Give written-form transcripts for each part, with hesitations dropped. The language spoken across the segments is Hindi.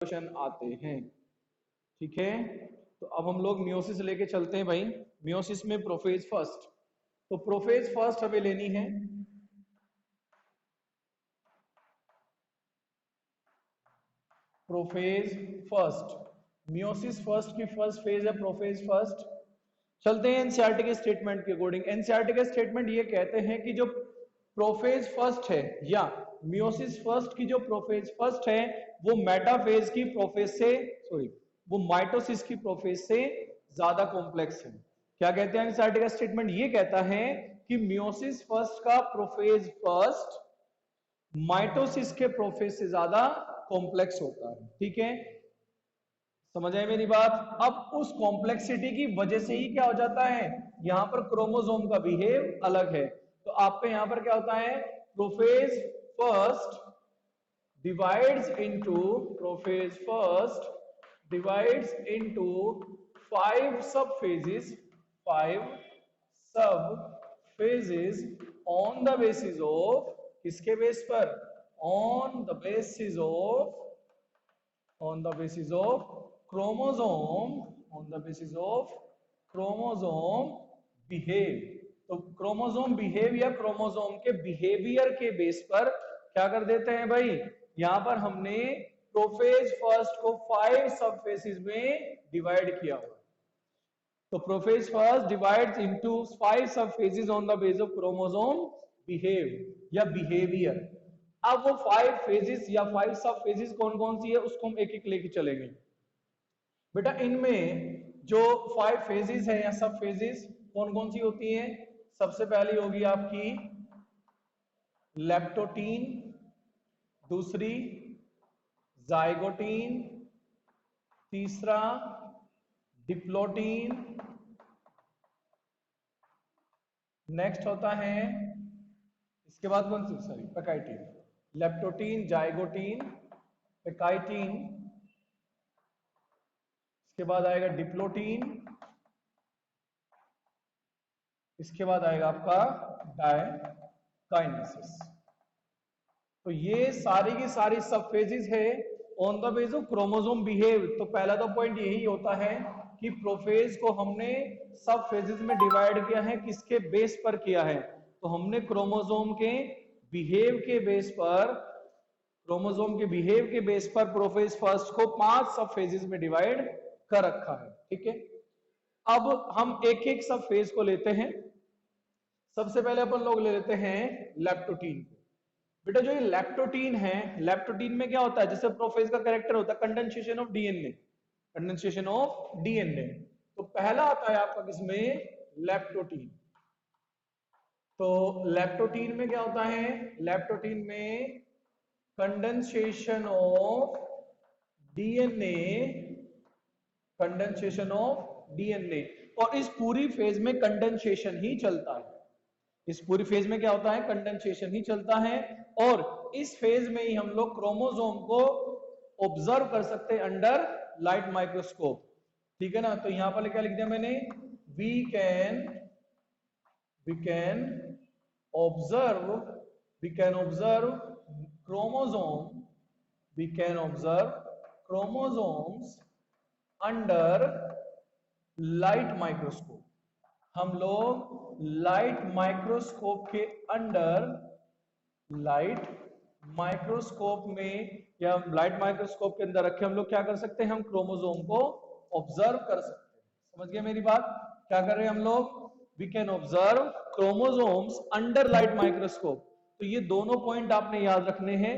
क्वेश्चन आते हैं। ठीक है, तो अब हम लोग मियोसिस लेके चलते हैं भाई। मियोसिस में प्रोफेज फर्स्ट, तो प्रोफेज फर्स्ट हमें लेनी है। प्रोफेज फर्स्ट, मियोसिस फर्स्ट की फर्स्ट फेज है प्रोफेज फर्स्ट। चलते हैं एनसीईआरटी के स्टेटमेंट के अकॉर्डिंग। एनसीईआरटी के स्टेटमेंट ये कहते हैं कि जो प्रोफेज फर्स्ट है या मियोसिस फर्स्ट की जो प्रोफेज फर्स्ट है वो मेटाफेज की प्रोफेज से, सॉरी, वो माइटोसिस की प्रोफेज से ज्यादा कॉम्प्लेक्स है। क्या कहते हैं एनसीईआरटी का स्टेटमेंट? ये कहता है कि मियोसिस फर्स्ट का प्रोफेज फर्स्ट माइटोसिस के प्रोफेज से ज्यादा कॉम्प्लेक्स होता है। ठीक है, समझ आए मेरी बात? अब उस कॉम्प्लेक्सिटी की वजह से ही क्या हो जाता है, यहां पर क्रोमोसोम का बिहेव अलग है। तो आपके यहां पर क्या होता है, prophase first divides into prophase first divides into 5 subphases, 5 subphases on the basis of, किसके बेस पर? on the basis of on the basis of chromosome, on the basis of chromosome behave। तो क्रोमोसोम बिहेव या क्रोमोसोम के बिहेवियर के बेस पर क्या कर देते हैं भाई, यहां पर हमने प्रोफेज फर्स्ट को 5 सब फेसेस में डिवाइड किया हुआ। तो प्रोफेज फर्स्ट डिवाइड्स इनटू 5 सब faces on the base of chromosome behave या बिहेवियर। अब वो 5 फेजेस या 5 सब फेजेस कौन कौन सी है उसको हम एक एक लेके चलेंगे। बेटा इनमें जो 5 फेजेस है या सब फेजेस कौन कौन सी होती हैं? सबसे पहली होगी आपकी लेप्टोटीन, दूसरी जाइगोटीन, तीसरा डिप्लोटीन, नेक्स्ट होता है इसके बाद कौन सी, सॉरी पेकाइटीन। लेप्टोटीन, जाइगोटीन, पेकाइटीन, इसके बाद आएगा डिप्लोटीन, इसके बाद आएगा आपका डायकाइनेसिस। तो ये सारी की सारी सब फेजेस है on the base of chromosome behave. तो पहला तो पॉइंट यही होता है कि प्रोफेज को हमने सब फेजेस में डिवाइड किया है, किसके बेस पर किया है? तो हमने क्रोमोसोम के बिहेव के बेस पर, क्रोमोसोम के बिहेव के बेस पर प्रोफेज फर्स्ट को 5 सब फेजेस में डिवाइड कर रखा है। ठीक है, अब हम एक एक सब फेज को लेते हैं। सबसे पहले अपन लोग ले लेते हैं लेप्टोटीन को। बेटा जो ये लेप्टोटीन है, लेप्टोटीन में क्या होता है, जैसे प्रोफेज का कैरेक्टर होता है condensation of DNA, condensation of DNA. तो पहला आता है आपका किसमें, लेप्टोटीन। तो लेप्टोटीन में क्या होता है, लेप्टोटीन में condensation of DNA, condensation of DNA. और इस पूरी फेज में कंडेंसेशन ही चलता है। इस पूरी फेज में क्या होता है, कंडेंसेशन ही चलता है। और इस फेज में ही हम लोग क्रोमोसोम को ऑब्जर्व कर सकते हैं अंडर लाइट माइक्रोस्कोप। ठीक है ना, तो यहां पर क्या लिख दिया मैंने, we can observe chromosome, we can observe chromosomes under light microscope. हम लोग लाइट माइक्रोस्कोप के अंडर, लाइट माइक्रोस्कोप में या लाइट माइक्रोस्कोप के अंदर रखे हम लोग क्या कर सकते हैं, हम क्रोमोसोम को ऑब्जर्व कर सकते हैं। समझ गए मेरी बात? क्या कर रहे हैं हम लोग, we can observe chromosomes under light microscope. तो ये दोनों पॉइंट आपने याद रखने हैं,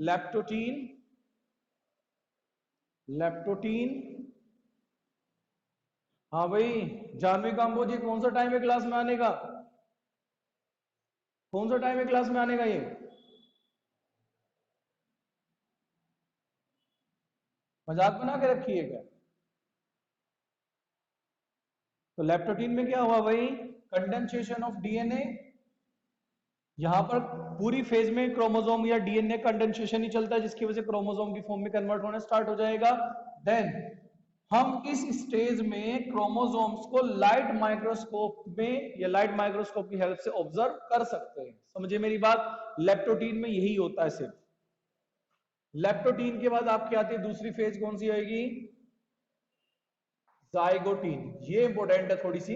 लेप्टोटीन, लेप्टोटीन। हाँ भाई जानवी काम्बोजी, कौन सा टाइम है क्लास में आने का, कौन सा टाइम है क्लास में आने का? ये मजाक बना के रखी है क्या? तो लेप्टोटीन में क्या हुआ भाई, कंडेंसेशन ऑफ डीएनए। यहां पर पूरी फेज में क्रोमोसोम या डीएनए कंडेंसेशन ही चलता है, जिसकी वजह से क्रोमोसोम की फॉर्म में कन्वर्ट होना स्टार्ट हो जाएगा। देन हम इस स्टेज में क्रोमोसोम्स को लाइट माइक्रोस्कोप में या लाइट माइक्रोस्कोप की हेल्प से ऑब्जर्व कर सकते हैं। समझे मेरी बात? लेप्टोटीन में यही होता है सिर्फ। लेप्टोटीन के बाद आपकी आती है दूसरी फेज, कौन सी आएगी? जाइगोटीन। ये इंपॉर्टेंट है थोड़ी सी।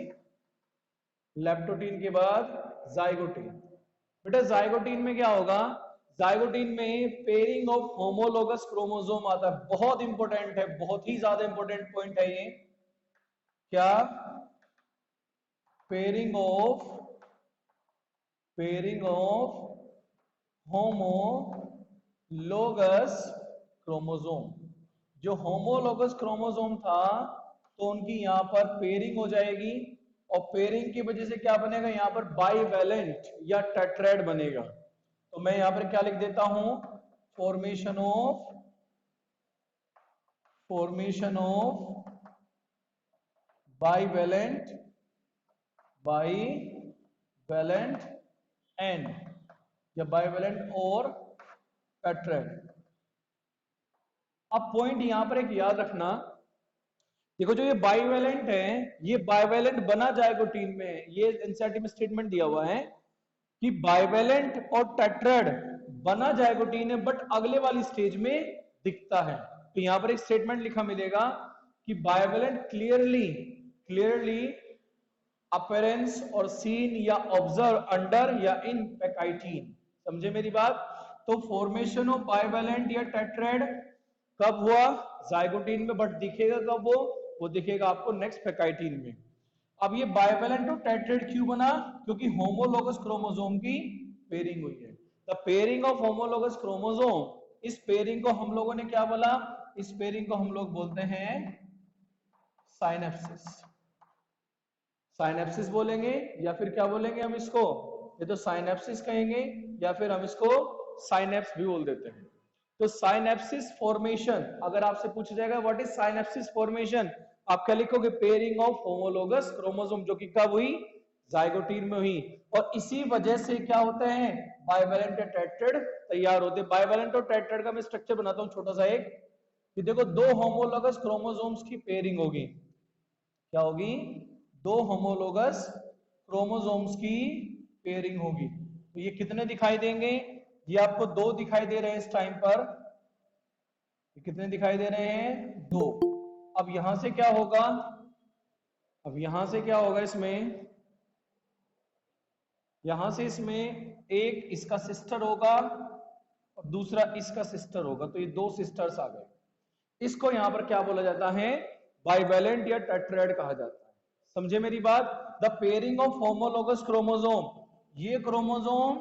लेप्टोटीन के बाद जाइगोटीन। बेटा जाइगोटीन में क्या होगा? जाइगोटीन में पेयरिंग ऑफ होमोलोगस क्रोमोसोम आता है। बहुत इंपॉर्टेंट है, बहुत ही ज्यादा इंपॉर्टेंट पॉइंट है ये। क्या? Pairing of homologous chromosome. जो होमोलोगस क्रोमोसोम था तो उनकी यहां पर पेयरिंग हो जाएगी, और पेयरिंग की वजह से क्या बनेगा? यहां पर बाइवैलेंट या टेट्राएड बनेगा। तो मैं यहां पर क्या लिख देता हूं? फॉर्मेशन ऑफ बाइवैलेंट एंड या बाइवैलेंट और टेट्राएड। अब पॉइंट यहां पर एक याद रखना, देखो जो ये बाइवैलेंट है, ये बाइवैलेंट बना जाइगोटीन में। ये एनसीईआरटी में स्टेटमेंट दिया हुआ है कि बाइवैलेंट और टेट्राएड बना जाइगोटीन है, बट अगले वाली स्टेज में दिखता है। तो यहां पर एक स्टेटमेंट लिखा मिलेगा कि बाइवैलेंट क्लियरली अपीयरेंस और सीन या ऑब्जर्व अंडर या इन पैकाइटीन। समझे मेरी बात? तो फॉर्मेशन ऑफ बाइवैलेंट या टेट्राएड कब हुआ? जाइगोटीन में, बट दिखेगा कब? वो दिखेगा आपको नेक्स्ट पैकाइटीन में। अब ये बाइवैलेंट और टेट्राएड क्यों बना? क्योंकि होमोलोगस क्रोमोसोम की पेयरिंग हुई है। The pairing of homologous chromosome, इस पेयरिंग को हम लोगों ने क्या बोला? इस पेयरिंग को हम लोग बोलते हैं साइनेप्सिस। साइनेप्सिस बोलेंगे या फिर क्या बोलेंगे हम इसको? ये तो साइनेप्सिस कहेंगे या फिर हम इसको साइनेप्स भी बोल देते हैं। तो साइनेप्सिस फॉर्मेशन, अगर आपसे पूछा जाएगा व्हाट इज साइनेप्सिस फॉर्मेशन, आप क्या लिखोगे? पेयरिंग ऑफ होमोलोगस क्रोमोसोम, जो कि कब हुई? जाइगोटीन में हुई। और इसी वजह से क्या होते हैं? बाइवैलेंट और टेट्राएड तैयार होते हैं। बाइवैलेंट और टेट्राएड का मैं स्ट्रक्चर बनाता हूं छोटा सा एक, कि देखो दो होमोलोगस क्रोमोसोम्स की पेयरिंग होगी। क्या होगी? दो होमोलोगस क्रोमोसोम्स की पेयरिंग होगी। तो ये कितने दिखाई देंगे? ये आपको दो दिखाई दे रहे हैं इस टाइम पर। ये कितने दिखाई दे रहे हैं? दो। अब यहां से क्या होगा? अब यहां से क्या होगा इसमें? यहां से इसमें एक इसका सिस्टर होगा और दूसरा इसका सिस्टर होगा। तो ये दो सिस्टर्स आ गए। इसको यहां पर क्या बोला जाता है? बाइवैलेंट या टेट्राएड कहा जाता है। समझे मेरी बात? The pairing of homologous chromosome, ये क्रोमोसोम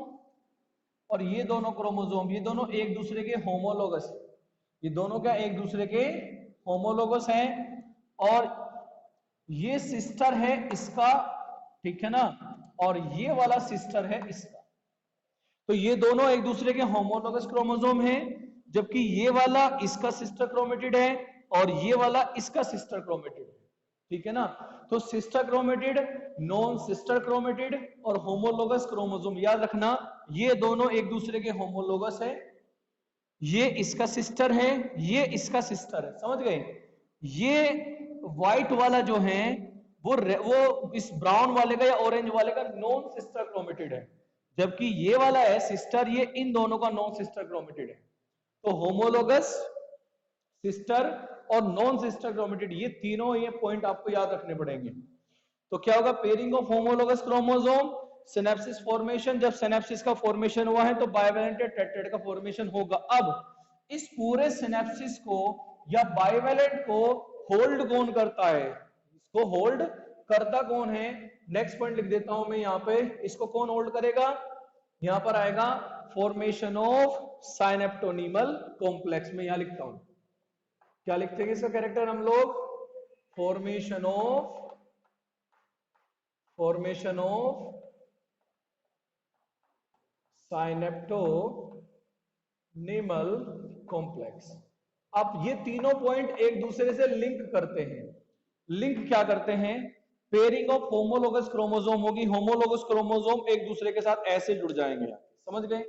और ये दोनों क्रोमोसोम, ये दोनों एक दूसरे के होमोलोगस है। ये दोनों क्या एक दूसरे के होमोलोगस हैं, और ये सिस्टर है इसका, ठीक है ना, और ये वाला सिस्टर है इसका। तो ये दोनों एक दूसरे के होमोलोगस क्रोमोसोम हैं, जबकि ये वाला इसका सिस्टर क्रोमेटिड है और ये वाला इसका सिस्टर क्रोमेटिड है। ठीक है ना? तो sister chromatid, non sister chromatid और होमोलोगस क्रोमोसोम, याद रखना ये दोनों एक दूसरे के होमोलोगस है। ये इसका सिस्टर है, ये इसका सिस्टर है। समझ गए? ये व्हाइट वाला जो है वो इस ब्राउन वाले का या ऑरेंज वाले का नॉन सिस्टर क्रोमेटिड है, जबकि ये वाला है सिस्टर, ये इन दोनों का नॉन सिस्टर क्रोमेटिड है। तो होमोलोगस, सिस्टर और नॉन सिस्टर क्रोमेटिड, ये तीनों ये पॉइंट आपको याद रखने पड़ेंगे। तो क्या होगा? Pairing of homologous chromosome, synapses formation. जब सिनेप्सिस का फॉर्मेशन हुआ है तो बाइवैलेंट या टेट्राएड का फॉर्मेशन होगा। अब इस पूरे सिनेप्सिस को या बाइवैलेंट को होल्ड कौन करता है? इसको होल्ड करता कौन है? नेक्स्ट पॉइंट लिख देता हूं मैं यहां पे। इसको कौन होल्ड करेगा? यहां पर आएगा फॉर्मेशन ऑफ साइनेप्टोनीमल कॉम्प्लेक्स में। यहां लिखता हूं, क्या लिखते हैं इसका कैरेक्टर हम लोग? Formation of synaptonemal complex. अब ये तीनों पॉइंट एक दूसरे से लिंक करते हैं। लिंक क्या करते हैं? पेयरिंग ऑफ होमोलोगस क्रोमोसोम होगी, होमोलोगस क्रोमोसोम एक दूसरे के साथ ऐसे जुड़ जाएंगे। समझ गए?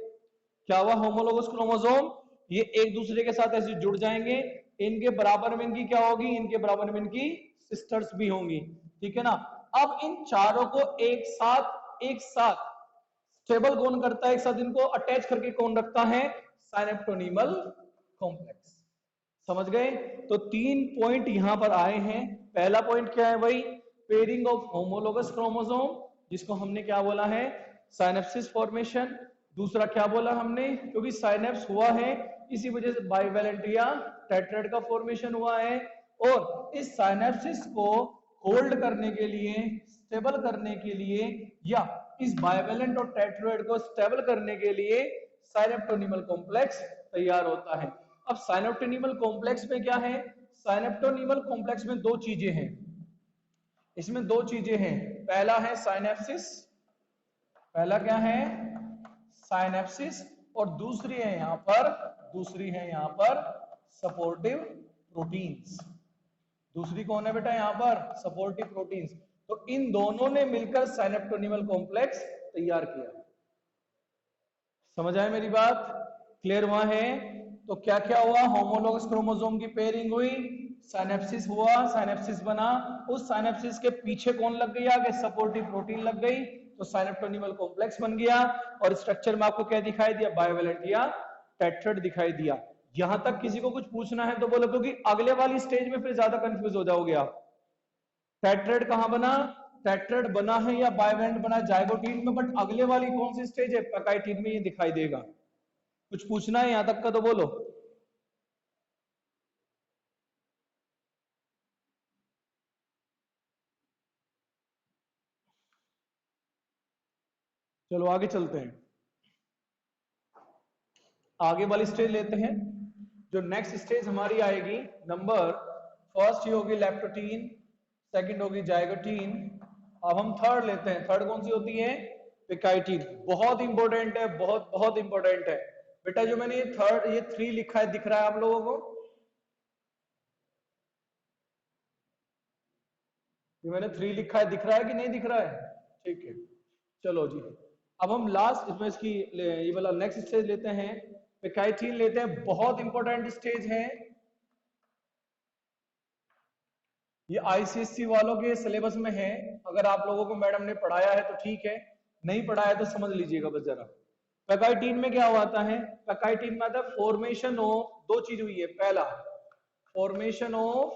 क्या हुआ? होमोलोगस क्रोमोसोम ये एक दूसरे के साथ ऐसे जुड़ जाएंगे। इनके बराबर में इनकी क्या होगी? इनके बराबर में इनकी सिस्टर्स भी होंगी। ठीक है ना? अब इन चारों को एक साथ स्टेबल कौन करता है? एक साथ इनको अटैच करके कौन रखता है? साइनेप्टोनीमल कॉम्प्लेक्स। समझ गए? तो 3 पॉइंट यहां पर आए हैं। पहला पॉइंट क्या है भाई? पेयरिंग ऑफ होमोलोगस क्रोमोसोम, जिसको हमने क्या बोला है? Synapsis formation. दूसरा क्या बोला हमने? क्योंकि साइनेप्स हुआ है इसी वजह से बाइवेलेंट या टेट्राहेड्रल का फॉर्मेशन हुआ है। और इस साइनेप्सिस को होल्ड करने के लिए, स्टेबल करने के लिए, या इस बाइवेलेंट और टेट्राहेड्रल को स्टेबल करने के लिए साइनेप्टोनीमल कॉम्प्लेक्स तैयार होता है। अब साइनेप्टोनीमल कॉम्प्लेक्स में क्या है? साइनेप्टोनीमल कॉम्प्लेक्स में दो चीजें हैं। इसमें दो चीजें हैं। पहला है साइनेप्सिस, पहला क्या है? साइनेप्सिस। और दूसरी है यहां पर सपोर्टिव प्रोटीन्स। दूसरी कौन है बेटा? यहां पर सपोर्टिव प्रोटीन्स। तो इन दोनों ने मिलकर साइनेप्टोनीमल कॉम्प्लेक्स तैयार किया। समझ आए मेरी बात? क्लियर हुआ है? तो क्या क्या हुआ? होमोलोगस क्रोमोसोम की पेयरिंग हुई, साइनेप्सिस हुआ, साइनेप्सिस बना। उस साइनेप्सिस के पीछे कौन लग गई? आगे सपोर्टिव प्रोटीन लग गई, तो साइनेप्टोनीमल कॉम्प्लेक्स बन गया। और स्ट्रक्चर में आपको क्या दिखाई दिया? बाइवेलेंट या टेट्राहेड्रल दिखाई दिया। यहां तक किसी को कुछ पूछना है तो बोलो, क्योंकि अगले वाली स्टेज में फिर ज्यादा कंफ्यूज हो जाओगे आप। टेट्राहेड्रल कहां बना? टेट्राहेड्रल बना है या बाइवेलेंट बना? जाइगोटीन में। बट अगले वाली कौन सी स्टेज है? पैकाइटिन में ये दिखाई देगा। कुछ पूछना है यहां तक का तो बोलो। चलो आगे चलते हैं, आगे वाली स्टेज लेते हैं। जो नेक्स्ट स्टेज हमारी आएगी, नंबर फर्स्ट ही होगी लैक्टोटीन, सेकंड होगी जाइगोटीन। अब हम थर्ड लेते हैं। थर्ड कौन सी होती है? पिकाइटिन। बहुत इंपॉर्टेंट है, बहुत बहुत इंपॉर्टेंट है बेटा। जो मैंने ये 3 लिखा है, दिख रहा है आप लोगों को? ये मैंने 3 लिखा है, दिख रहा है कि नहीं दिख रहा है? ठीक है, चलो जी। अब हम लास्ट इसमें इसकी ये वाला नेक्स्ट स्टेज लेते हैं, पिकाइटिन लेते हैं। बहुत इंपॉर्टेंट स्टेज है ये, आईसीएससी वालों के सिलेबस में है। अगर आप लोगों को मैडम ने पढ़ाया है तो ठीक है, नहीं पढ़ाया तो समझ लीजिएगा बस जरा। पैकाइटिन में क्या होता है? पैकाइटिन में आता है फॉर्मेशन ऑफ, दो चीज हुई है। पहला formation of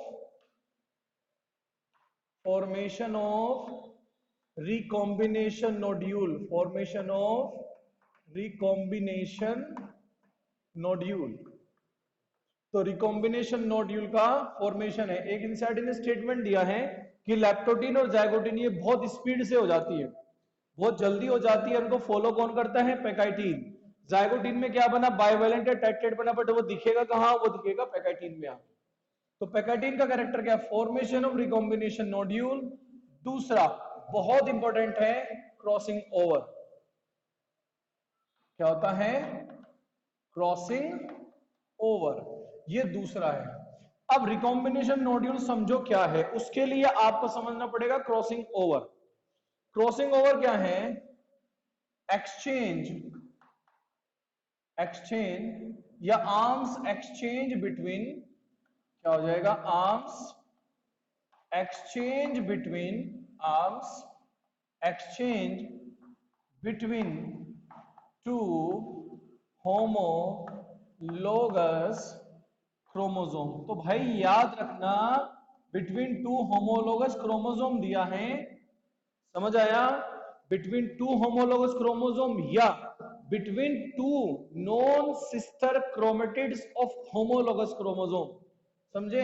recombination nodule, formation of recombination nodule. तो रिकॉम्बिनेशन नोड्यूल का फॉर्मेशन है। एक इंसाइड ने स्टेटमेंट दिया है कि लैक्टोटीन और जाइगोटीन ये बहुत स्पीड से हो जाती है, बहुत जल्दी हो जाती है। उनको फॉलो कौन करता है? पैकाइटिन। जाइगोटीन में क्या बना? बाइवेलेंट है, टेट्रेट बना, बट वो दिखेगा कहां? वो दिखेगा पैकाइटिन में। तो पैकाइटिन का कैरेक्टर क्या? Formation of recombination nodule. दूसरा बहुत इंपॉर्टेंट है, क्रॉसिंग ओवर। क्या होता है? क्रॉसिंग ओवर, ये दूसरा है। अब रिकॉम्बिनेशन नोड्यूल समझो क्या है, उसके लिए आपको समझना पड़ेगा क्रॉसिंग ओवर। क्रॉसिंग ओवर क्या है? एक्सचेंज या आर्म्स एक्सचेंज बिटवीन, क्या हो जाएगा? Arms exchange between two homologous chromosome. तो भाई याद रखना, बिटवीन टू होमोलोगस क्रोमोसोम दिया है, समझ आया? बिटवीन टू होमोलोगस क्रोमोसोम या between two non sister chromatids of homologous chromosome. समझे?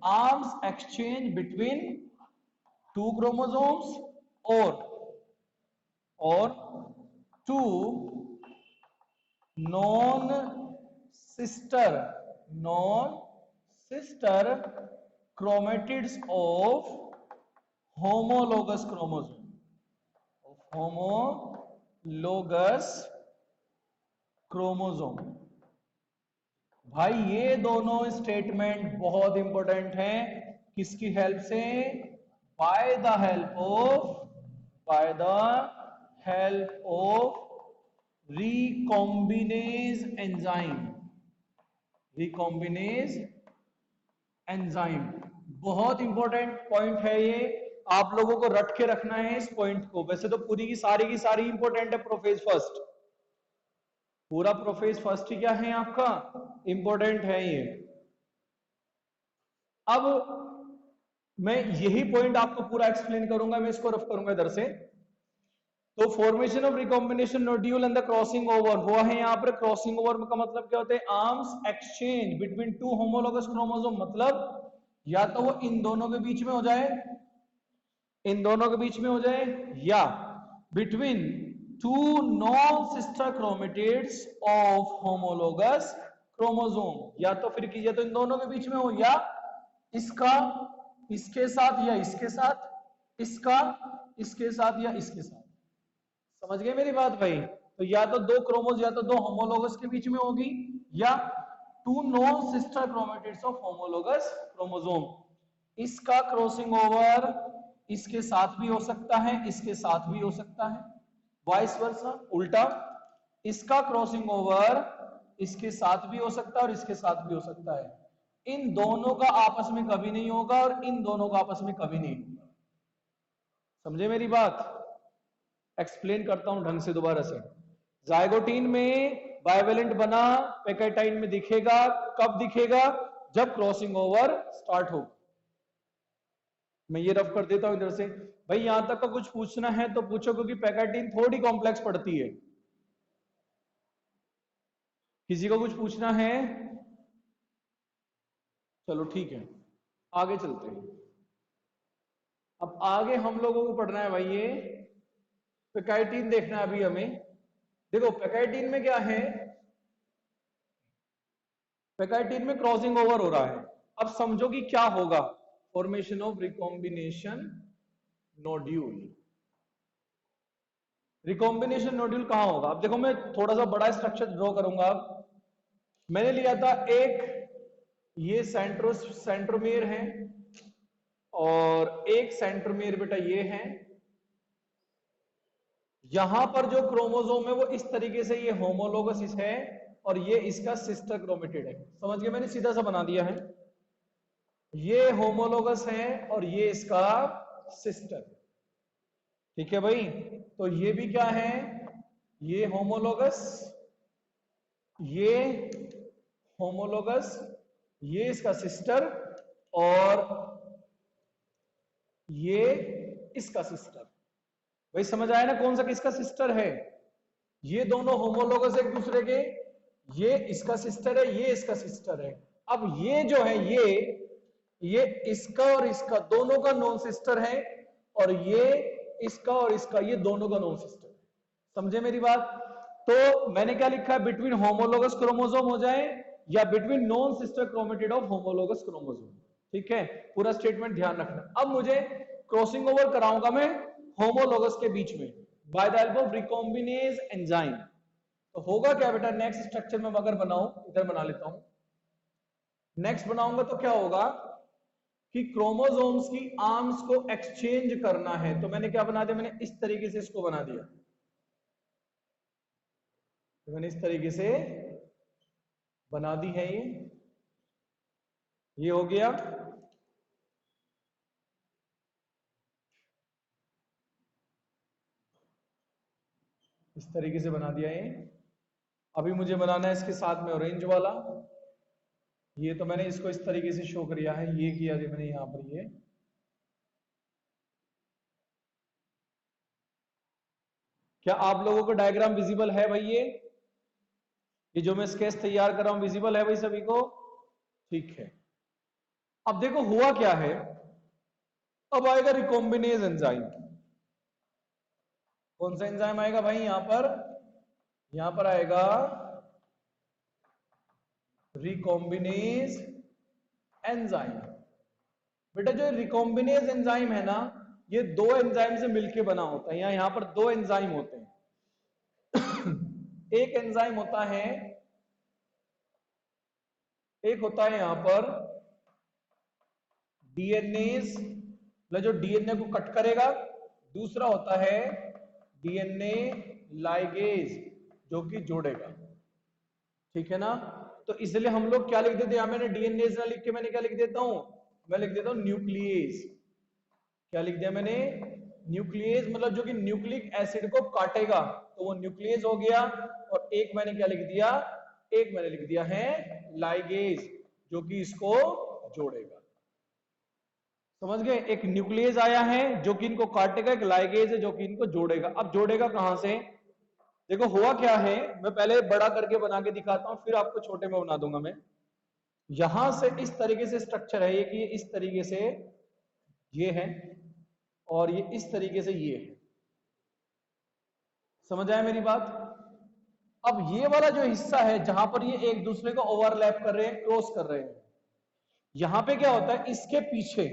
Arms exchange between two chromosomes और two non sister chromatids of homologous chromosome. भाई ये दोनों स्टेटमेंट बहुत इंपॉर्टेंट हैं। किसकी हेल्प से? By the help of recombinase enzyme. बहुत इंपॉर्टेंट पॉइंट है ये, आप लोगों को रट के रखना है इस पॉइंट को। वैसे तो पूरी की सारी इंपॉर्टेंट है प्रोफेज फर्स्ट, पूरा प्रोफेज फर्स्ट ही क्या है आपका, इंपॉर्टेंट है ये। अब मैं यही पॉइंट आपको पूरा एक्सप्लेन करूंगा, मैं इसको रफ करूंगा इधर से। तो formation of recombination nodule and the crossing over, वो है यहाँ पर क्रॉसिंग ओवर का मतलब क्या होता है, arms exchange between two homologous chromosome, मतलब या तो वो इन दोनों के बीच में हो जाए, इन दोनों के बीच में हो जाए, या between two non sister chromatids of homologous chromosome, या तो फिर कीजिए तो इन दोनों के बीच में हो, या इसका इसके साथ, या इसके साथ, इसका इसके साथ, या इसके साथ। समझ गए मेरी बात भाई? तो या तो दो क्रोमोस, या तो दो होमोलोगस के बीच में होगी, या two non sister chromatids of homologous chromosome. इसका क्रॉसिंग ओवर इसके साथ भी हो सकता है, इसके साथ भी हो सकता है, वाइस वर्सा, उल्टा। इसका क्रॉसिंग ओवर इसके साथ भी हो सकता है और इसके साथ भी हो सकता है। इन दोनों का आपस में कभी नहीं होगा और इन दोनों का आपस में कभी नहीं होगा। समझे मेरी बात? एक्सप्लेन करता हूं ढंग से दोबारा से। जाइगोटीन में बाइवेलेंट बना, पैकेटाइन में दिखेगा, कब दिखेगा, जब क्रॉसिंग ओवर स्टार्ट हो। मैं ये रफ कर देता हूं इधर से। भाई यहां तक का कुछ पूछना है तो पूछो, क्योंकि पैकेटाइन थोड़ी कॉम्प्लेक्स पड़ती है। किसी को कुछ पूछना है? चलो ठीक है, आगे चलते हैं। अब आगे हम लोगों को पढ़ना है भाई ये पैकेटाइन देखना है अभी हमें। देखो पैकेटाइन में क्या है, पैकेटाइन में क्रॉसिंग ओवर हो रहा है। अब समझो कि क्या होगा, formation of recombination nodule. Recombination nodule कहां होगा? अब देखो मैं थोड़ा सा बड़ा स्ट्रक्चर ड्रॉ करूंगा। अब मैंने लिया था एक, ये सेंट्रोमेयर है, और एक सेंट्रोमेयर बेटा ये है। यहां पर जो क्रोमोसोम है वो इस तरीके से, ये होमोलोगस है और ये इसका सिस्टर क्रोमेटिड है। समझ गए? मैंने सीधा सा बना दिया है, ये होमोलोगस है और ये इसका सिस्टर। ठीक है भाई? तो ये भी क्या है, ये होमोलोगस, ये होमोलोगस, ये इसका सिस्टर, और ये इसका सिस्टर। भाई समझ आया ना कौन सा किसका सिस्टर है? ये दोनों होमोलोगस एक दूसरे के, ये इसका सिस्टर है, ये इसका सिस्टर है। अब ये जो है ये इसका और इसका दोनों का नॉन सिस्टर है, और ये इसका और इसका, ये दोनों का नॉन सिस्टर है। समझे मेरी बात? तो मैंने क्या लिखा है, बिटवीन होमोलोगस क्रोमोसोम हो जाए या between non sister chromatid of homologous chromosome. ठीक है, पूरा स्टेटमेंट ध्यान रखना। अब मुझे क्रॉसिंग ओवर कराऊंगा मैं होमोलोगस के बीच में by the help of recombinase enzyme. तो होगा क्या बेटा, नेक्स्ट स्ट्रक्चर में अगर बनाऊं, इधर बना लेता हूं, नेक्स्ट बनाऊंगा तो क्या होगा कि क्रोमोसोम्स की आर्म्स को एक्सचेंज करना है। तो मैंने क्या बना दिया, मैंने इस तरीके से इसको बना दिया, तो मैंने इस तरीके से बना दी है ये हो गया। इस तरीके से बना दिया ये। अभी मुझे बनाना है इसके साथ में ऑरेंज वाला। ये तो मैंने इसको इस तरीके से शो किया है, ये किया है मैंने यहां पर ये। क्या आप लोगों को डायग्राम विजिबल है भाई? ये जो मैं स्केच तैयार कर रहा हूं विजिबल है भाई सभी को? ठीक है। अब देखो हुआ क्या है, अब आएगा रिकॉम्बिनेज एंजाइम। कौन सा एंजाइम आएगा भाई यहां पर आएगा रिकॉम्बिनेज एंजाइम। बेटा जो रिकॉम्बिनेज एंजाइम है ना, ये दो एंजाइम से मिलके बना होता है। यहां पर दो एंजाइम होते हैं। एक एंजाइम होता है, एक होता है यहां पर डीएनएज, मतलब जो डीएनए को कट करेगा। दूसरा होता है डीएनए लाइगेज, जो कि जोड़ेगा। ठीक है ना? तो इसलिए हम लोग क्या लिख देते हैं, यहां मैंने डीएनएज ना लिख के मैंने क्या लिख देता हूं, मैं लिख देता हूं न्यूक्लियस। क्या लिख दिया मैंने? न्यूक्लियस मतलब जो कि न्यूक्लिक एसिड को काटेगा, तो वो न्यूक्लियस हो गया। और एक मैंने क्या लिख दिया, एक मैंने लिख दिया है लाइगेज, जो कि इसको जोड़ेगा। समझ गए, एक न्यूक्लियस आया है जो कि इनको काटेगा, एक लाइगेज है जो कि इनको जोड़ेगा। अब जोड़ेगा कहां से, देखो हुआ क्या है, मैं पहले बड़ा करके बना के दिखाता हूं, फिर आपको छोटे में बना दूंगा मैं। यहां से इस तरीके से स्ट्रक्चर है ये, कि इस तरीके से ये है, और ये इस तरीके से ये है। समझ आया मेरी बात। अब ये वाला जो हिस्सा है जहां पर ये एक दूसरे को ओवरलैप कर रहे हैं, क्रॉस कर रहे हैं, यहां पे क्या होता है, इसके पीछे,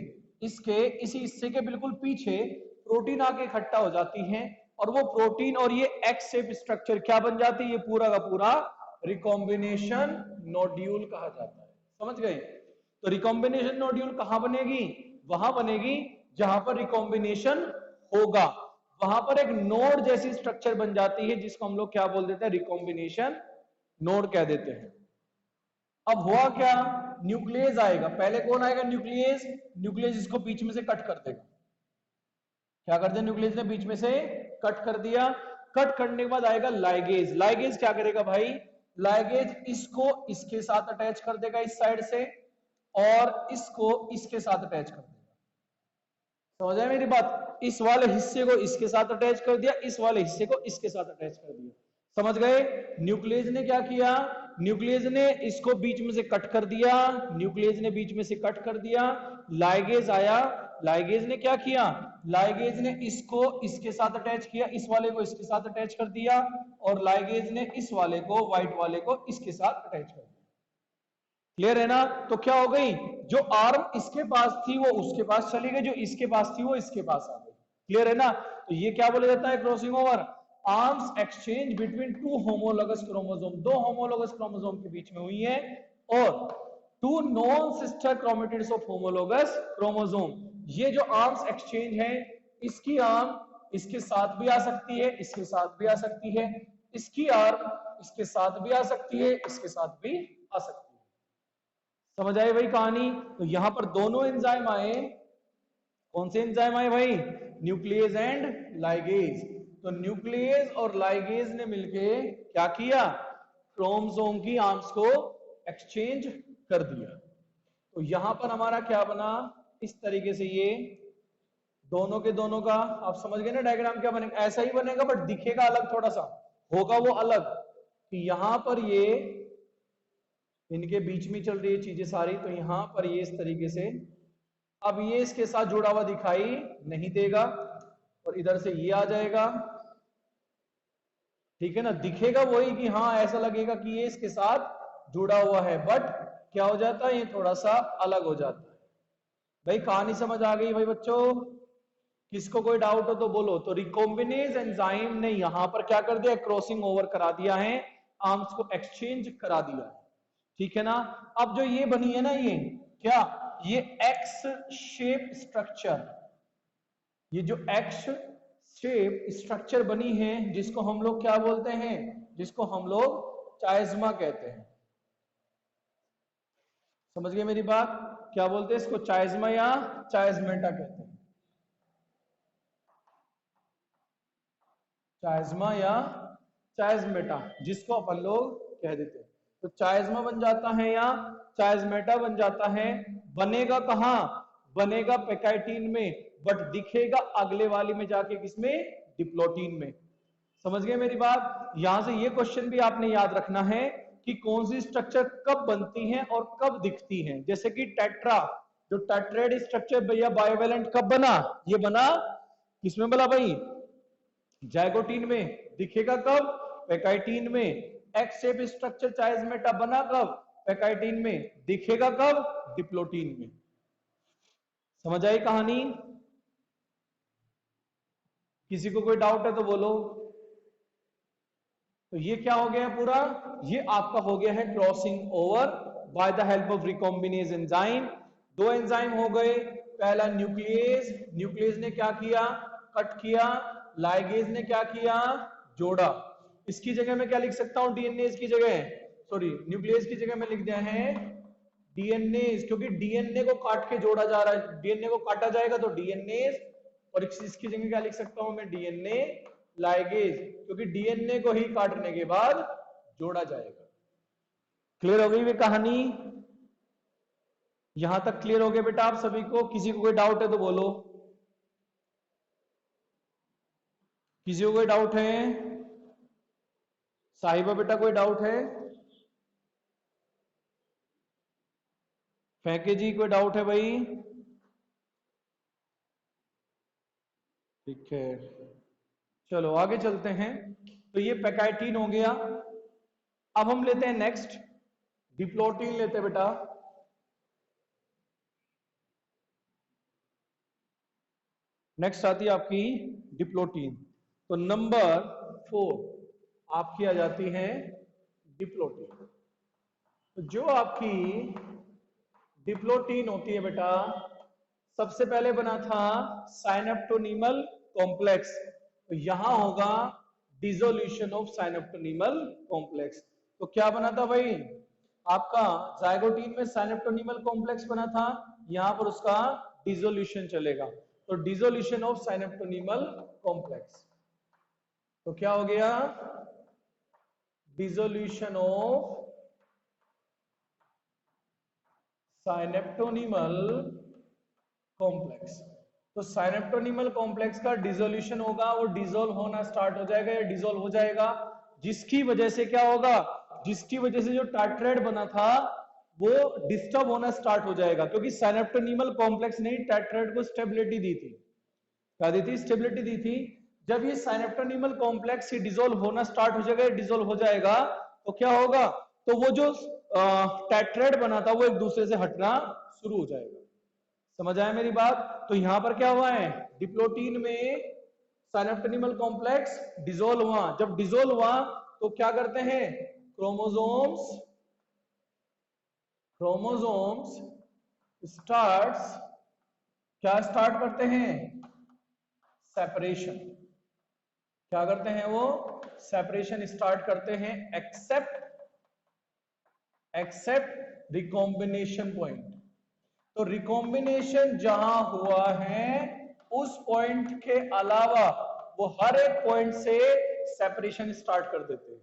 इसके इसी हिस्से के बिल्कुल पीछे प्रोटीन आके इकट्ठा हो जाती है, और वो प्रोटीन और ये एक्स शेप स्ट्रक्चर क्या बन जाती है, ये पूरा का पूरा रिकॉम्बिनेशन नोड्यूल कहा जाता है। समझ गए, तो रिकॉम्बिनेशन नोड्यूल कहां बनेगी, वहां बनेगी जहां पर रिकॉम्बिनेशन होगा, वहां पर एक नोड जैसी स्ट्रक्चर बन जाती है, जिसको हम लोग क्या बोल देते हैं, रिकॉम्बिनेशन नोड कह देते हैं। अब हुआ क्या, न्यूक्लियस आएगा, पहले कौन आएगा, न्यूक्लियस, न्यूक्लियस इसको बीच में से कट कर देगा। क्या कर दिया, न्यूक्लियस ने बीच में से कट कर दिया। कट करने के बाद आएगा लाइगेज, लाइगेज क्या करेगा भाई, लाइगेज इसको इसके साथ अटैच कर देगा इस साइड से, और इसको इसके साथ अटैच कर देगा। समझ आया मेरी बात, इस वाले हिस्से को इसके साथ अटैच कर दिया, इस वाले हिस्से को इसके साथ अटैच कर दिया। समझ गए, न्यूक्लियस ने क्या किया, न्यूक्लियस ने इसको बीच में से कट कर दिया, न्यूक्लियस ने बीच में से कट कर दिया, लाइगेज आया, लाइगेज ने क्या किया, लाइगेज ने इसको इसके साथ अटैच किया, इस वाले को इसके साथ अटैच कर दिया, और लाइगेज ने इस वाले को, व्हाइट वाले को इसके साथ अटैच कर दिया। क्लियर है ना, तो क्या हो गई, जो आर्म इसके पास थी वो उसके पास चली गई, जो इसके पास थी वो इसके पास आ गई। क्लियर है ना, तो ये क्या बोला जाता है, crossing over, arms exchange between two homologous chromosome, दो होमोलोगस क्रोमोसोम के बीच में हुई है, और two non sister chromatids of homologous chromosome. ये जो आर्म्स एक्सचेंज है, इसकी आर्म इसके साथ भी आ सकती है, इसके साथ भी आ सकती है, इसकी आर्म इसके साथ भी आ सकती है, इसके साथ भी आ सकती है। समझ आए भाई कहानी, तो यहां पर दोनों एंजाइम आए, कौन से एंजाइम आए भाई, न्यूक्लियस एंड लाइगेज। तो न्यूक्लियस और लाइगेज ने मिलके क्या किया, क्रोमोसोम की आर्म्स को एक्सचेंज कर दिया। तो यहां पर हमारा क्या बना, इस तरीके से ये दोनों के दोनों का, आप समझ गए ना डायग्राम क्या बनेगा, ऐसा ही बनेगा बट दिखेगा अलग, थोड़ा सा होगा वो अलग, कि यहां पर ये इनके बीच में चल रही है चीजें सारी, तो यहां पर ये इस तरीके से, अब ये इसके साथ जुड़ा हुआ दिखाई नहीं देगा, और इधर से ये आ जाएगा, ठीक है ना, दिखेगा वही कि हाँ ऐसा लगेगा कि ये इसके साथ जुड़ा हुआ है, बट क्या हो जाता है, ये थोड़ा सा अलग हो जाता है। भाई कहानी समझ आ गई भाई बच्चों, किसको कोई डाउट हो तो बोलो। तो रिकॉम्बिनेज एंजाइम ने यहां पर क्या कर दिया, क्रॉसिंग ओवर करा दिया है, आर्म्स को एक्सचेंज करा दिया है, ठीक है ना। अब जो ये बनी है ना, ये क्या, ये एक्स शेप स्ट्रक्चर, ये जो एक्स शेप स्ट्रक्चर बनी है, जिसको हम लोग क्या बोलते हैं, जिसको हम लोग चाइज्मा कहते हैं। समझ गए मेरी बात, क्या बोलते हैं इसको, चाइज्मा या चाइज्मेटा कहते हैं, चाइज्मा या चाइज्मेटा जिसको अपन लोग कह देते हैं। तो चाइज्मा बन जाता है या चाइज्मेटा बन जाता है, बनेगा कहां, बनेगा पेकाइटिन में, बट दिखेगा अगले वाली में जाके, किसमें, डिप्लोटीन में। समझ गए मेरी बात, यहां से ये क्वेश्चन भी आपने याद रखना है कि कौन सी स्ट्रक्चर कब बनती है और कब दिखती है। जैसे कि टेट्रा, जो टेट्रेड स्ट्रक्चर भैया बायोवेलेंट कब बना, ये बना किसमें बना भाई, जाइगोटीन में, दिखेगा कब, पेकाइटिन में। एक्स शेप स्ट्रक्चर चाइज्मेटा बना कब, पेकाइटिन में, दिखेगा कब, डिप्लोटीन में। समझ आई कहानी, किसी को कोई डाउट है तो बोलो। तो ये क्या हो गया पूरा, ये आपका हो गया है crossing over by the help of recombinase enzyme. दो एंजाइम हो गए, पहला न्यूक्लियस, न्यूक्लियस ने क्या किया, कट किया, लाइगेज ने क्या किया, जोड़ा। इसकी जगह मैं क्या लिख सकता हूं, डीएनए की जगह, सॉरी न्यूक्लियस की जगह में लिख दिया है डीएनए, क्योंकि डीएनए को काट के जोड़ा जा रहा है, डीएनए को काटा जाएगा तो डीएनए, और इसकी जगह क्या लिख सकता हूं मैं, डीएनए लाइगेज, क्योंकि डीएनए को ही काटने के बाद जोड़ा जाएगा। क्लियर हो गई वे कहानी? यहां तक क्लियर हो गया बेटा आप सभी को? किसी को कोई डाउट है तो बोलो, किसी को कोई डाउट है? साहिबा बेटा कोई डाउट है? फैके जी कोई डाउट है भाई? ठीक है, चलो आगे चलते हैं। तो ये पैकाइटिन हो गया। अब हम लेते हैं नेक्स्ट, डिप्लोटीन लेते हैं बेटा। नेक्स्ट आती है आपकी डिप्लोटीन। तो नंबर 4 आपकी आ जाती है डिप्लोटीन। तो जो आपकी डिप्लोटीन होती है बेटा, सबसे पहले बना था साइनेप्टोनीमल कॉम्प्लेक्स, तो यहां होगा डिसोल्यूशन ऑफ साइनेप्टोनीमल कॉम्प्लेक्स। तो क्या बना था भाई आपका, जाइगोटीन में साइनेप्टोनीमल कॉम्प्लेक्स बना था, यहां पर उसका डिसोल्यूशन चलेगा, तो डिसोल्यूशन ऑफ साइनेप्टोनीमल कॉम्प्लेक्स। तो क्या हो गया, डिसोल्यूशन ऑफ साइनेप्टोनीमल कॉम्प्लेक्स। तो साइनेप्टोनीमल कॉम्प्लेक्स का डिसोल्यूशन होगा, वो डिसोल्व होना स्टार्ट हो जाएगा या डिसोल्व हो जाएगा, जिसकी वजह से क्या होगा, जिसकी वजह से जो टाइट्रेट बना था वो डिस्टर्ब होना स्टार्ट हो जाएगा, क्योंकि साइनेप्टोनीमल कॉम्प्लेक्स ने टाइट्रेट को स्टेबिलिटी दी थी। क्या दी थी? स्टेबिलिटी दी थी। जब ये साइनेप्टोनीमल कॉम्प्लेक्स डिसोल्व होना स्टार्ट हो जाएगा, डिसोल्व हो जाएगा, तो क्या होगा, तो वो जो टेट्राइड बना था वो एक दूसरे से हटना शुरू हो जाएगा। समझ आया मेरी बात? तो यहां पर क्या हुआ है, डिप्लोटीन में साइनेप्टोनीमल कॉम्प्लेक्स डिसोल्व हुआ। जब डिसोल्व हुआ तो क्या करते हैं, क्रोमोसोम्स क्रोमोसोम्स स्टार्ट्स, क्या स्टार्ट करते हैं, सेपरेशन। क्या करते हैं वो, सेपरेशन स्टार्ट करते हैं, एक्सेप्ट रिकॉम्बिनेशन पॉइंट। तो रिकॉम्बिनेशन जहां हुआ है उस पॉइंट के अलावा वो हर एक पॉइंट से सेपरेशन स्टार्ट कर देते हैं।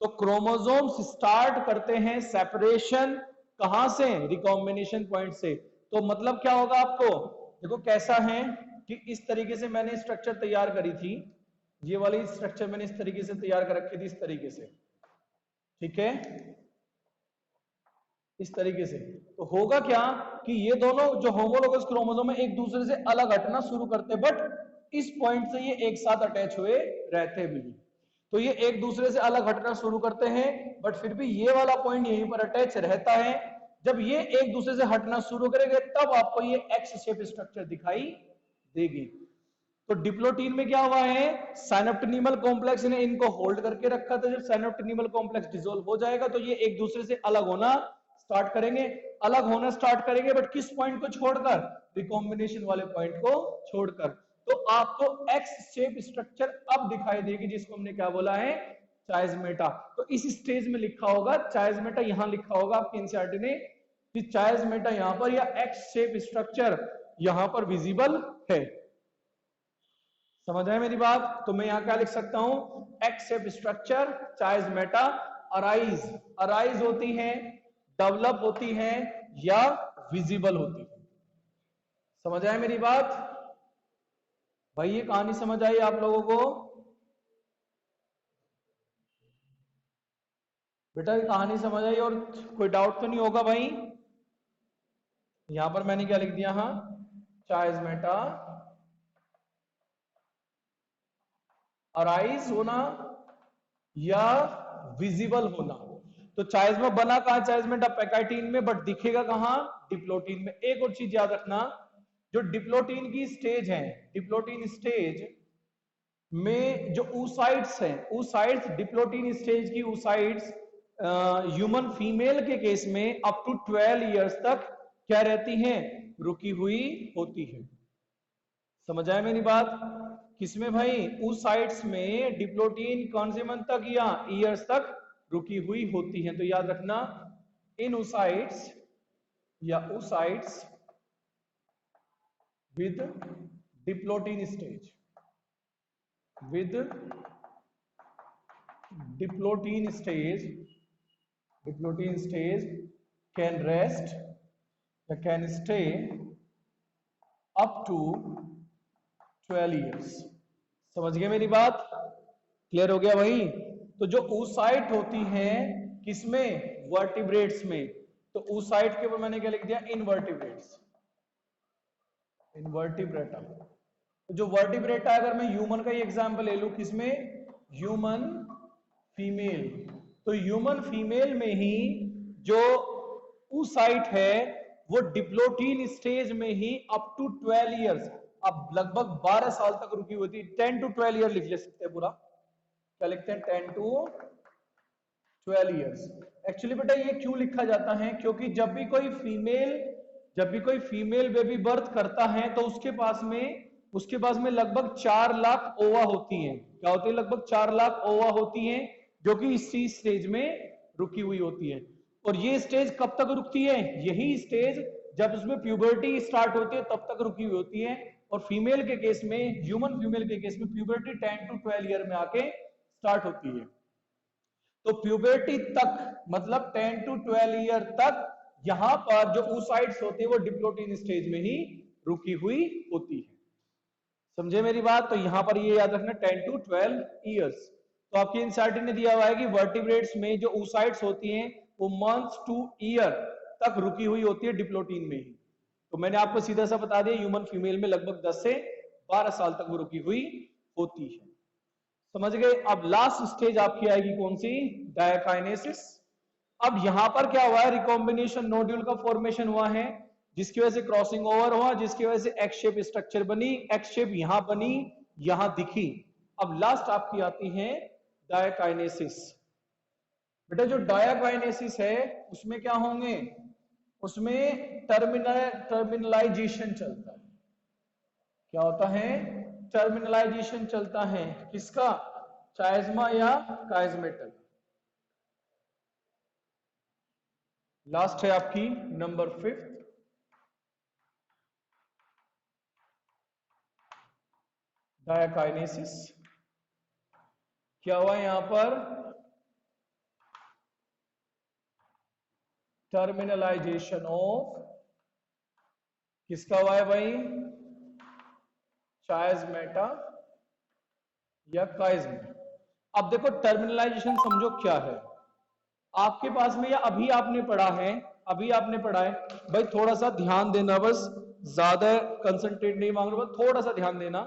तो क्रोमोसोम्स स्टार्ट करते हैं सेपरेशन, कहां से, रिकॉम्बिनेशन पॉइंट से। तो मतलब क्या होगा आपको, देखो कैसा है कि इस तरीके से मैंने स्ट्रक्चर तैयार करी थी, ये वाली स्ट्रक्चर मैंने इस तरीके से तैयार कर रखी थी, इस तरीके से, ठीक है, इस तरीके से। तो होगा क्या कि ये दोनों जो होमोलोगस क्रोमोसोम है एक दूसरे से अलग हटना शुरू करते, बट इस पॉइंट से ये एक साथ अटैच हुए रहते भी। तो ये एक दूसरे से अलग हटना शुरू करते हैं, बट फिर भी ये वाला पॉइंट यहीं पर अटैच रहता है। जब ये एक दूसरे से हटना शुरू करेंगे तब आपको ये एक्स शेप स्ट्रक्चर दिखाई देगी। तो डिप्लोटीन में क्या हुआ है, साइनेप्टोनीमल कॉम्प्लेक्स ने इनको होल्ड करके रखा था। जब साइनेप्टोनीमल कॉम्प्लेक्स डिसॉल्व हो जाएगा तो ये एक दूसरे से अलग होना स्टार्ट करेंगे, अलग होना स्टार्ट करेंगे, बट किस पॉइंट को छोड़कर, रिकॉम्बिनेशन वाले पॉइंट को छोड़कर। तो आपको एक्स शेप स्ट्रक्चर अब दिखाई देगी, जिसको हमने क्या बोला है, चायस्मेटा। तो इस स्टेज में लिखा होगा चायस्मेटा, यहां लिखा होगा आपके एनसीईआरटी ने कि चायस्मेटा यहां पर, या एक्स शेप स्ट्रक्चर यहां पर विजिबल है। समझ आए मेरी बात? तो मैं यहां क्या लिख सकता हूं, X shape structure chiasmata arise, arise होती है, डेवलप होती है, या विजिबल होती है। समझ आए मेरी बात? भाई ये कहानी समझ आई आप लोगों को? बेटा ये कहानी समझ आई और कोई डाउट तो नहीं होगा भाई? यहां पर मैंने क्या लिख दिया, हाँ, चायस्मेटा अराइज होना या विजिबल होना। तो चायस्मा बना कहां, चायस्मेटा पैकाइटिन में, बट दिखेगा कहां, डिप्लोटीन में। एक और चीज याद रखना, जो डिप्लोटीन की स्टेज है, डिप्लोटीन स्टेज में जो ऊसाइड्स हैं, ऊसाइड्स डिप्लोटीन स्टेज की ऊसाइड्स ह्यूमन फीमेल के केस में अप टू 12 इयर्स तक क्या रहती हैं, रुकी हुई होती है। समझ आया मेरी बात? किसमें भाई, ऊसाइड्स में डिप्लोटीन कौन से मंथ तक या ईयर्स तक रुकी हुई होती है। तो याद रखना, इन ऊसाइड्स या oocytes with diplotene stage, with diplotene stage can rest या can stay up to 12 years। समझ गए मेरी बात? क्लियर हो गया भाई? तो जो oocyte होती है किसमें? वर्टिब्रेट्स में। तो oocyte के ऊपर मैंने क्या लिख दिया? Invertebrates, Invertebrata. तो जो वर्टिब्रेटा, अगर मैं ह्यूमन का ही एग्जांपल ले लूं, किसमें? Human female. तो ह्यूमन फीमेल में ही जो oocyte है वो डिप्लोटीन स्टेज में ही अप टू 12 years, अब लगभग 12 साल तक रुकी होती है। 10 to 12 ईयर लिख ले सकते हैं पूरा। क्या लिखते हैं? 10 to 12 years। एक्चुअली बेटा ये क्यों लिखा जाता है? क्योंकि जब भी कोई फीमेल बेबी बर्थ करता है तो उसके पास में लगभग 4 लाख ओवा होती हैं। क्या होती है? लगभग 4 लाख ओवा होती हैं, जो कि इसी स्टेज में रुकी हुई होती है। और ये स्टेज कब तक रुकती है? यही स्टेज जब उसमें प्यूबर्टी स्टार्ट होती है तब तक रुकी हुई होती है। और फीमेल के केस में, ह्यूमन फीमेल के केस में प्यूबर्टी 10 to 12 ईयर में आके स्टार्ट होती है। तो प्यूबर्टी तक मतलब 10 to 12 ईयर तक यहां पर जो oocytes होते हैं वो डिप्लोटीन स्टेज में ही रुकी हुई होती है। समझे मेरी बात? तो यहां पर ये याद रखना 10 to 12 ईयर्स। तो आपकी एनसीईआरटी ने दिया हुआ है कि वर्टिब्रेट्स में जो oocytes होती हैं वो मंथ्स टू ईयर तक रुकी हुई होती है डिप्लोटीन में ही। तो मैंने आपको सीधा सा बता दिया, ह्यूमन फीमेल में लगभग 10 से 12 साल तक वो रुकी हुई होती है। समझ गए? अब लास्ट स्टेज आपकी आएगी कौन सी? डायकाइनेसिस। अब यहां पर क्या हुआ है? रिकॉम्बिनेशन नोड्यूल का फॉर्मेशन हुआ है, जिसकी वजह से क्रॉसिंग ओवर हुआ, जिसकी वजह से एक्स शेप स्ट्रक्चर बनी, एक्स शेप यहां बनी, यहां दिखी। अब लास्ट आपकी आती है डायकाइनेसिस। बेटा जो डायकाइनेसिस है उसमें क्या होंगे? उसमें टर्मिनलाइजेशन चलता है। क्या होता है? टर्मिनलाइजेशन चलता है। किसका? चाइज़मा या काइज़मेटल। लास्ट है आपकी नंबर 5, डायकाइनेसिस। क्या हुआ यहां पर? टर्मिनलाइजेशन ऑफ किसका हुआ है भाई? चाइज़मेटा या काइज़मा। अब देखो टर्मिनलाइजेशन समझो क्या है। आपके पास में या अभी आपने पढ़ा है भाई, थोड़ा सा ध्यान देना, बस ज्यादा कंसंट्रेट नहीं मांग रहा, थोड़ा सा ध्यान देना।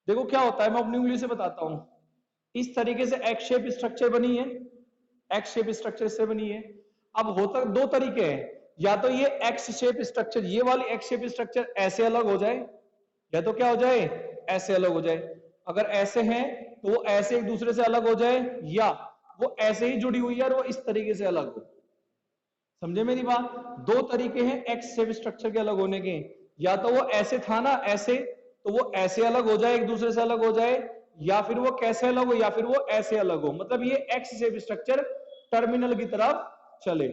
देखो क्या होता है, मैं अपनी उंगली से बताता हूं। इस तरीके से एक्स शेप स्ट्रक्चर बनी है, एक्स शेप स्ट्रक्चर से बनी है। अब होता दो तरीके हैं, या तो ये एक्स शेप स्ट्रक्चर, ये वाली एक्स शेप स्ट्रक्चर ऐसे अलग हो जाए, या तो क्या हो जाए? ऐसे अलग हो जाए। अगर ऐसे हैं तो वो ऐसे एक दूसरे से अलग हो जाए, या वो ऐसे ही जुड़ी हुई है और वो इस तरीके से अलग हो। समझे मेरी बात? दो तरीके हैं एक्स शेप स्ट्रक्चर के अलग होने के। या तो वो ऐसे था ना, ऐसे, तो वो ऐसे अलग हो जाए, एक दूसरे से अलग हो जाए, या फिर वो कैसे अलग हो, या फिर वो ऐसे अलग हो। मतलब ये एक्स शेप स्ट्रक्चर टर्मिनल की तरफ चले,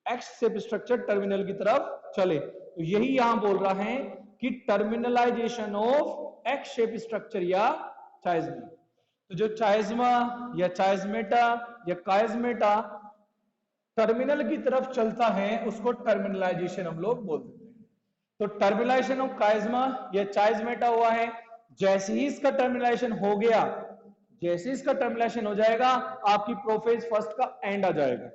एक्स शेप स्ट्रक्चर टर्मिनल की तरफ चले। तो यही यहां बोल रहा है कि terminalisation of x shape structure या चाइज़मा। तो जो चाइज़मा या चाइज़मेटा या काइज़मेटा टर्मिनल की तरफ चलता है उसको टर्मिनलाइजेशन हम लोग बोल देते हैं। तो टर्मिनलाइजेशन ऑफ काइज़मा या चाइज़मेटा हुआ है। जैसे ही इसका टर्मिनलाइजेशन हो गया, जैसे इसका टर्मिनलाइजेशन हो जाएगा, आपकी प्रोफेज फर्स्ट का एंड आ जाएगा।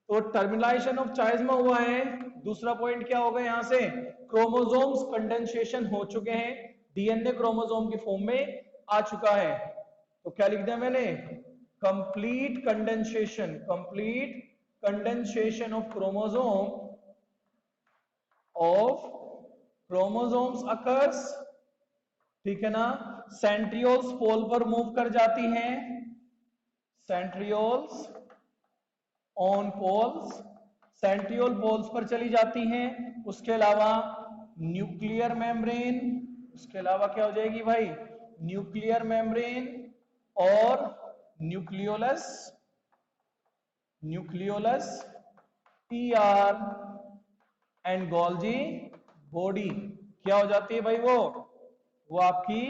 तो टर्मिनलाइजेशन ऑफ चाइज़मा हुआ है। दूसरा पॉइंट क्या होगा यहां से? क्रोमोसोम्स कंडेंसेशन हो चुके हैं, डीएनए क्रोमोसोम की फॉर्म में आ चुका है। तो क्या लिख दिया मैंने? Complete condensation of chromosomes occurs. ठीक है ना? सेंट्रियोल्स पोल पर मूव कर जाती हैं, centrioles on poles, centriole poles पर चली जाती हैं। उसके अलावा न्यूक्लियर मेम्ब्रेन, उसके अलावा क्या हो जाएगी भाई? न्यूक्लियर मेम्ब्रेन और nucleolus, TR and Golgi body क्या हो जाती है भाई? वो वो आपकी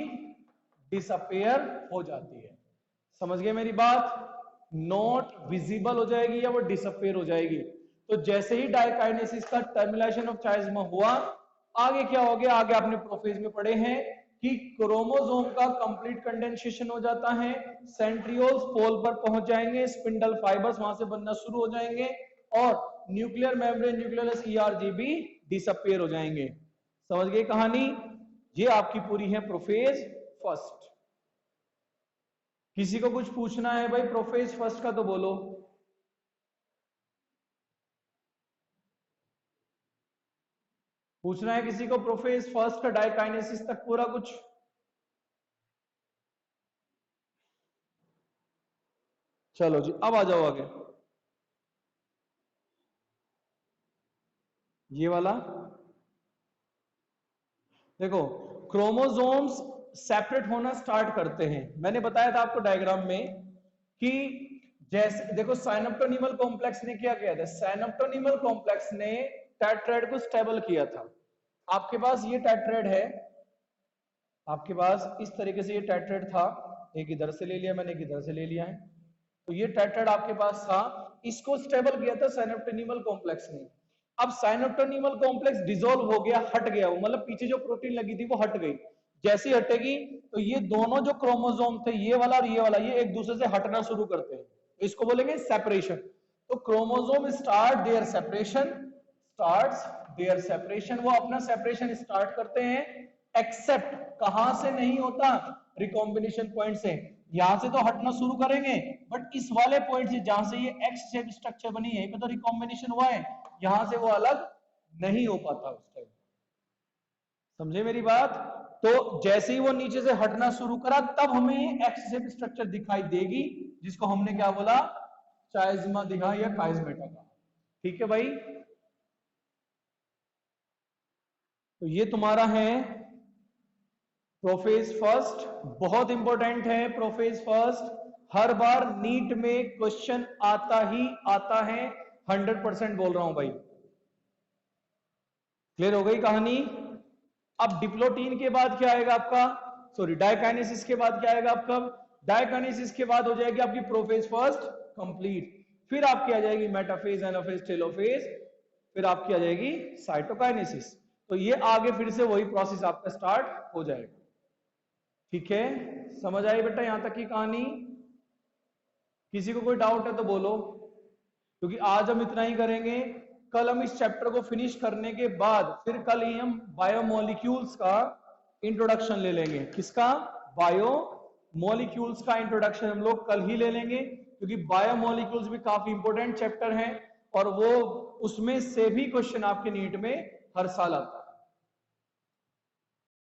डिसअपेयर हो जाती है। समझ गए मेरी बात? नॉट विजिबल हो जाएगी या वो डिसअपेयर हो जाएगी। तो जैसे ही डायकाइनेसिस का टर्मिनेशन ऑफ चाइज़मा हुआ, आगे क्या हो गया? आगे आपने प्रोफेज में पढ़े हैं कि क्रोमोसोम का कंप्लीट कंडेंसेशन हो जाता है, सेंट्रियोल्स पोल पर पहुंच जाएंगे, स्पिंडल फाइबर्स वहां से बनना शुरू हो जाएंगे और न्यूक्लियर मेम्ब्रेन, न्यूक्लियस ईआरजीबी डिसअपियर हो जाएंगे। समझ गए कहानी? ये आपकी पूरी है प्रोफेज फर्स्ट। किसी को कुछ पूछना है भाई प्रोफेज फर्स्ट का तो बोलो। पूछना है किसी को प्रोफेज फर्स्ट का डायकाइनेसिस तक पूरा कुछ? चलो जी, अब आ जाओ आगे। ये वाला देखो, क्रोमोसोम्स सेपरेट होना स्टार्ट करते हैं। मैंने बताया था आपको डायग्राम में कि जैसे देखो साइनोप्टोनिमल कॉम्प्लेक्स ने क्या किया था? साइनोप्टोनिमल कॉम्प्लेक्स ने टेट्राएड को स्टेबल किया था। आपके पास ये टेट्राएड है, आपके पास इस तरीके से ये टेट्राएड था, एक इधर से ले लिया मैंने, एक इधर से ले लिया है। तो ये टेट्राएड आपके पास था, इसको स्टेबल किया था साइनोप्टोनिमल कॉम्प्लेक्स ने। अब साइनोप्टोनिमल कॉम्प्लेक्स डिसॉल्व हो गया, हट गया, वो मतलब पीछे जो प्रोटीन लगी थी वो हट गई। जैसे ही हटेगी तो ये दोनों जो क्रोमोसोम थे, ये वाला और ये वाला, ये एक दूसरे से हटना शुरू करते हैं, इसको बोलेंगे सेपरेशन। तो chromosome start their separation, starts their separation, वो अपना सेपरेशन स्टार्ट करते हैं। एक्सेप्ट कहां से नहीं होता? रिकॉम्बिनेशन पॉइंट से। यहां से तो हटना शुरू करेंगे, बट इस वाले पॉइंट से जहां से ये एक्स शेप स्ट्रक्चर बनी है, पे तो रिकॉम्बिनेशन हुआ है, यहां से वो अलग नहीं हो पाता उस टाइम। समझे मेरी बात? तो जैसे ही वो नीचे से हटना शुरू करा, तब हमें एक्स शेप स्ट्रक्चर दिखाई देगी, जिसको हमने क्या बोला? चाइज़मा दिखा या काइज़मेटा का। ठीक है भाई? तो ये तुम्हारा है प्रोफेज फर्स्ट, बहुत इंपॉर्टेंट है प्रोफेज फर्स्ट। हर बार नीट में क्वेश्चन आता ही आता है, 100% बोल रहा हूं भाई। क्लियर हो गई कहानी? अब डिप्लोटीन के बाद क्या आएगा आपका? सॉरी, डायकाइनेसिस के बाद क्या आएगा आपका? डायकाइनेसिस के बाद हो जाएगी आपकी प्रोफेज फर्स्ट कंप्लीट, फिर आपकी आ जाएगी मेटाफेज, एनाफेज, टेलोफेज, फिर आपकी आ जाएगी साइटोकाइनेसिस। तो ये आगे फिर से वही प्रोसेस आपका स्टार्ट हो जाएगा। ठीक है? समझ आई बेटा यहां तक की कहानी? किसी को कोई डाउट है तो बोलो, क्योंकि आज हम इतना ही करेंगे। कल हम इस चैप्टर को फिनिश करने के बाद फिर कल ही हम बायोमोलिक्यूल्स का इंट्रोडक्शन ले लेंगे। किसका? बायोमोलिक्यूल्स का इंट्रोडक्शन हम लोग कल ही ले लेंगे, क्योंकि बायोमोलिक्यूल्स भी काफी इंपॉर्टेंट चैप्टर है और वो उसमें से भी क्वेश्चन आपके नीट में हर साल आता है।